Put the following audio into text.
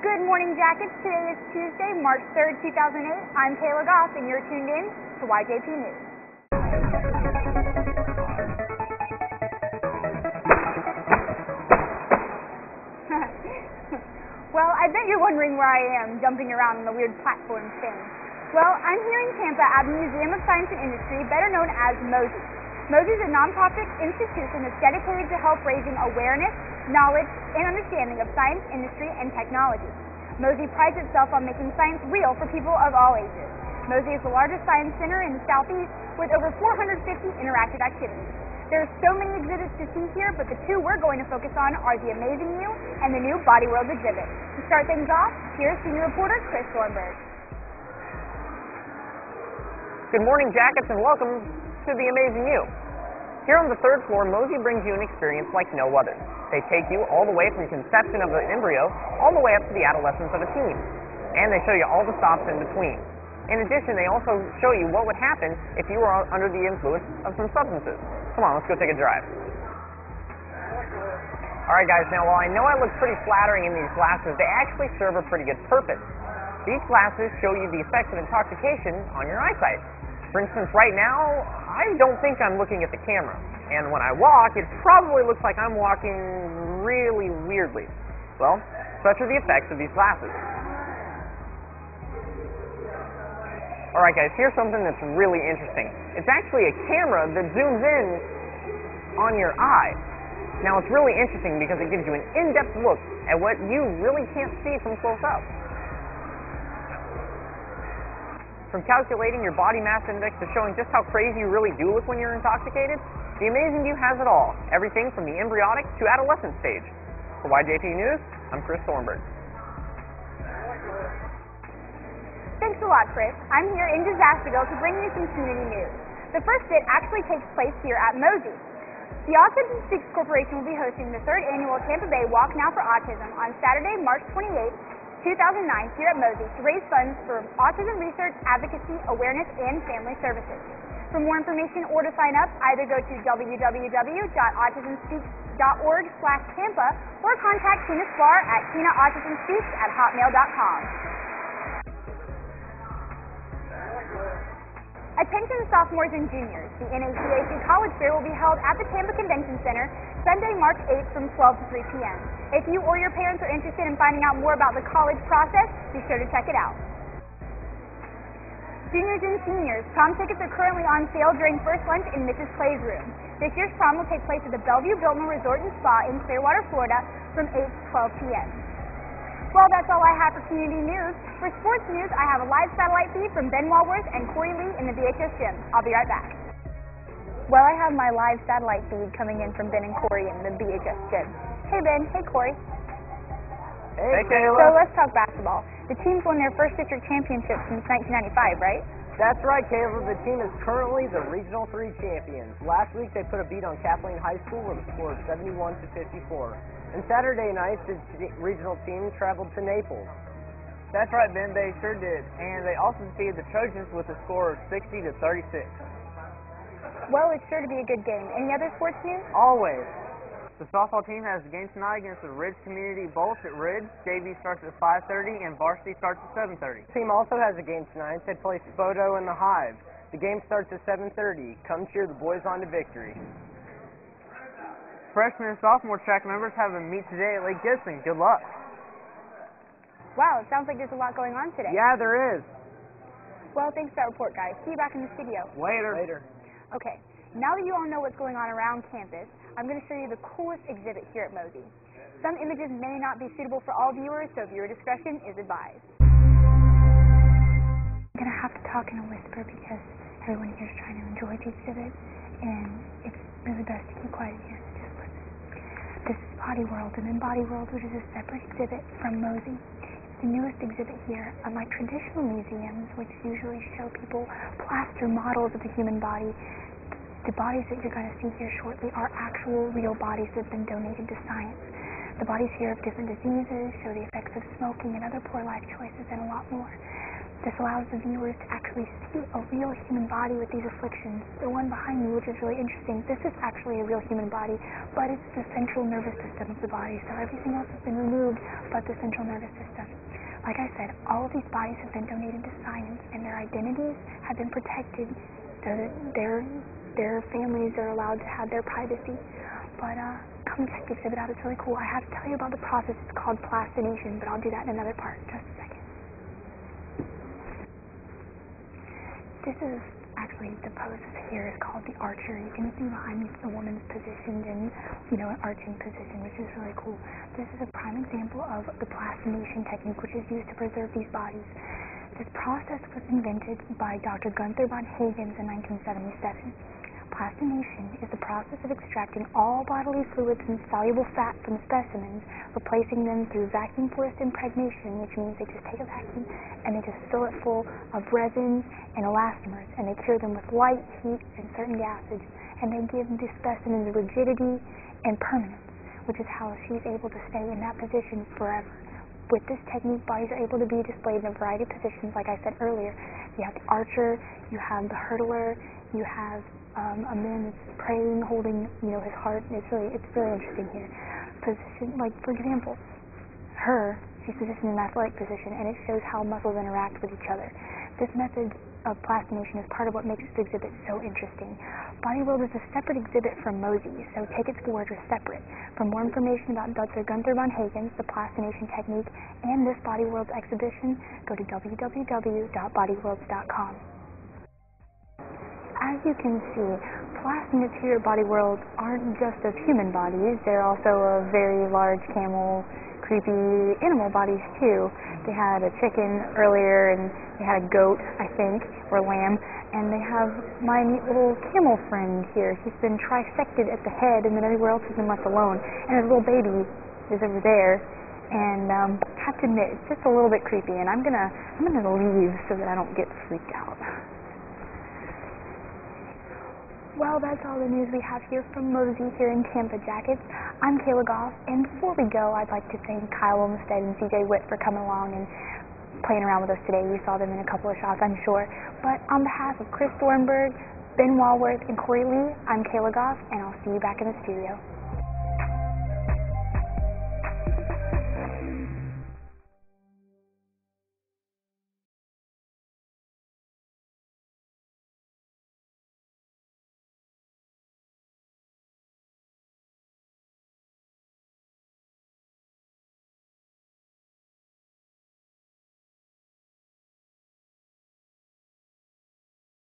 Good morning, Jackets. Today is Tuesday, March 3rd, 2008. I'm Kayla Goff, and you're tuned in to YJP News. Well, I bet you're wondering where I am, jumping around on the weird platform thing. Well, I'm here in Tampa at the Museum of Science and Industry, better known as MOSI. MOSI is a nonprofit institution that's dedicated to help raising awareness, knowledge, and understanding of science, industry, and technology. MOSI prides itself on making science real for people of all ages. MOSI is the largest science center in the Southeast with over 450 interactive activities. There are so many exhibits to see here, but the two we're going to focus on are the Amazing You and the new Body World exhibit. To start things off, here's senior reporter Chris Thornburg. Good morning, Jackets, and welcome to the Amazing You. Here on the third floor, MOSI brings you an experience like no other. They take you all the way from conception of an embryo all the way up to the adolescence of a teen. And they show you all the stops in between. In addition, they also show you what would happen if you were under the influence of some substances. Come on, let's go take a drive. Alright guys, now while I know I look pretty flattering in these glasses, they actually serve a pretty good purpose. These glasses show you the effects of intoxication on your eyesight. For instance, right now, I don't think I'm looking at the camera. And when I walk, it probably looks like I'm walking really weirdly. Well, such are the effects of these glasses. Alright guys, here's something that's really interesting. It's actually a camera that zooms in on your eye. Now it's really interesting because it gives you an in-depth look at what you really can't see from close up. From calculating your body mass index to showing just how crazy you really do look when you're intoxicated, the Amazing You has it all. Everything from the embryonic to adolescent stage. For YJP News, I'm Chris Thornburg. Thanks a lot, Chris. I'm here in Disasterville to bring you some community news. The first bit actually takes place here at MOSI. The Autism Speaks Corporation will be hosting the third annual Tampa Bay Walk Now for Autism on Saturday, March 28th, 2009 here at MOSI to raise funds for autism research, advocacy, awareness, and family services. For more information or to sign up, either go to www.autismspeaks.org/Tampa or contact Tina Spar at tinaautismspeaks@hotmail.com. Attention sophomores and juniors, the NACAC College Fair will be held at the Tampa Convention Center Sunday, March 8th from 12 to 3 p.m. If you or your parents are interested in finding out more about the college process, be sure to check it out. Juniors and seniors, prom tickets are currently on sale during first lunch in Mrs. Clay's room. This year's prom will take place at the Bellevue Biltmore Resort and Spa in Clearwater, Florida from 8 to 12 p.m. Well, that's all I have for community news. For sports news, I have a live satellite feed from Ben Walworth and Corey Lee in the BHS gym. I'll be right back. Well, I have my live satellite feed coming in from Ben and Corey in the BHS gym. Hey, Ben. Hey, Corey. Hey, Kayla. So let's talk basketball. The team's won their first district championship since 1995, right? That's right, Kayla. The team is currently the Regional 3 champions. Last week, they put a beat on Kathleen High School with a score of 71-54. And Saturday night, the regional team traveled to Naples. That's right, Ben, they sure did. And they also defeated the Trojans with a score of 60-36. Well, it's sure to be a good game. Any other sports news? Always. The softball team has a game tonight against the Ridge Community Bolts at Ridge. JV starts at 5:30 and varsity starts at 7:30. The team also has a game tonight. They play Spoto and the Hive. The game starts at 7:30. Come cheer the boys on to victory. Freshman and sophomore track members have a meet today at Lake Gibson. Good luck. Wow, it sounds like there's a lot going on today. Yeah, there is. Well, thanks for that report, guys. See you back in the studio. Later. Okay, now that you all know what's going on around campus, I'm going to show you the coolest exhibit here at MOSI. Some images may not be suitable for all viewers, so viewer discretion is advised. I'm going to have to talk in a whisper because everyone here is trying to enjoy the exhibit, and it's really best to keep quiet here. So just listen. This is Body World, and in Body World, which is a separate exhibit from MOSI, it's the newest exhibit here. Unlike traditional museums, which usually show people plaster models of the human body, the bodies that you're going to see here shortly are actual real bodies that have been donated to science. The bodies here have different diseases, show the effects of smoking and other poor life choices, and a lot more. This allows the viewers to actually see a real human body with these afflictions. The one behind me, which is really interesting, this is actually a real human body, but it's the central nervous system of the body, so everything else has been removed but the central nervous system. Like I said, all of these bodies have been donated to science, and their identities have been protected. Their families are allowed to have their privacy. But come check the exhibit out, it's really cool. I have to tell you about the process. It's called plastination, but I'll do that in another part. Just a second. This is actually the pose here is called the archer. You can see behind me the woman's positioned in, an arching position, which is really cool. This is a prime example of the plastination technique, which is used to preserve these bodies. This process was invented by Dr. Gunther von Hagens in 1977. Plastination is the process of extracting all bodily fluids and soluble fat from specimens, replacing them through vacuum force impregnation, which means they just take a vacuum and they just fill it full of resins and elastomers, and they cure them with light, heat, and certain gases, and they give the specimens rigidity and permanence, which is how she's able to stay in that position forever. With this technique, bodies are able to be displayed in a variety of positions, like I said earlier. You have the archer, you have the hurdler, you have a man that's praying, holding, his heart. It's really interesting here. Position, like for example, she's positioned in an athletic position, and it shows how muscles interact with each other. This method of plastination is part of what makes this exhibit so interesting. Body World is a separate exhibit from Mosey, so tickets for it are separate. For more information about Dr. Gunther von Hagens, the plastination technique, and this Body World exhibition, go to www.bodyworlds.com. As you can see, plastinates here at Body World aren't just of human bodies, they're also of very large camel, creepy animal bodies too. They had a chicken earlier, and they had a goat, I think, or lamb, and they have my neat little camel friend here. He's been trisected at the head, and then everywhere else has been left alone. And his little baby is over there, and I have to admit, it's just a little bit creepy, and I'm gonna leave so that I don't get freaked out. Well, that's all the news we have here from Mosey here in Tampa Jackets. I'm Kayla Goff, and before we go, I'd like to thank Kyle Olmstead and CJ Witt for coming along and playing around with us today. You saw them in a couple of shots, I'm sure. But on behalf of Chris Thornburg, Ben Walworth, and Corey Lee, I'm Kayla Goff, and I'll see you back in the studio.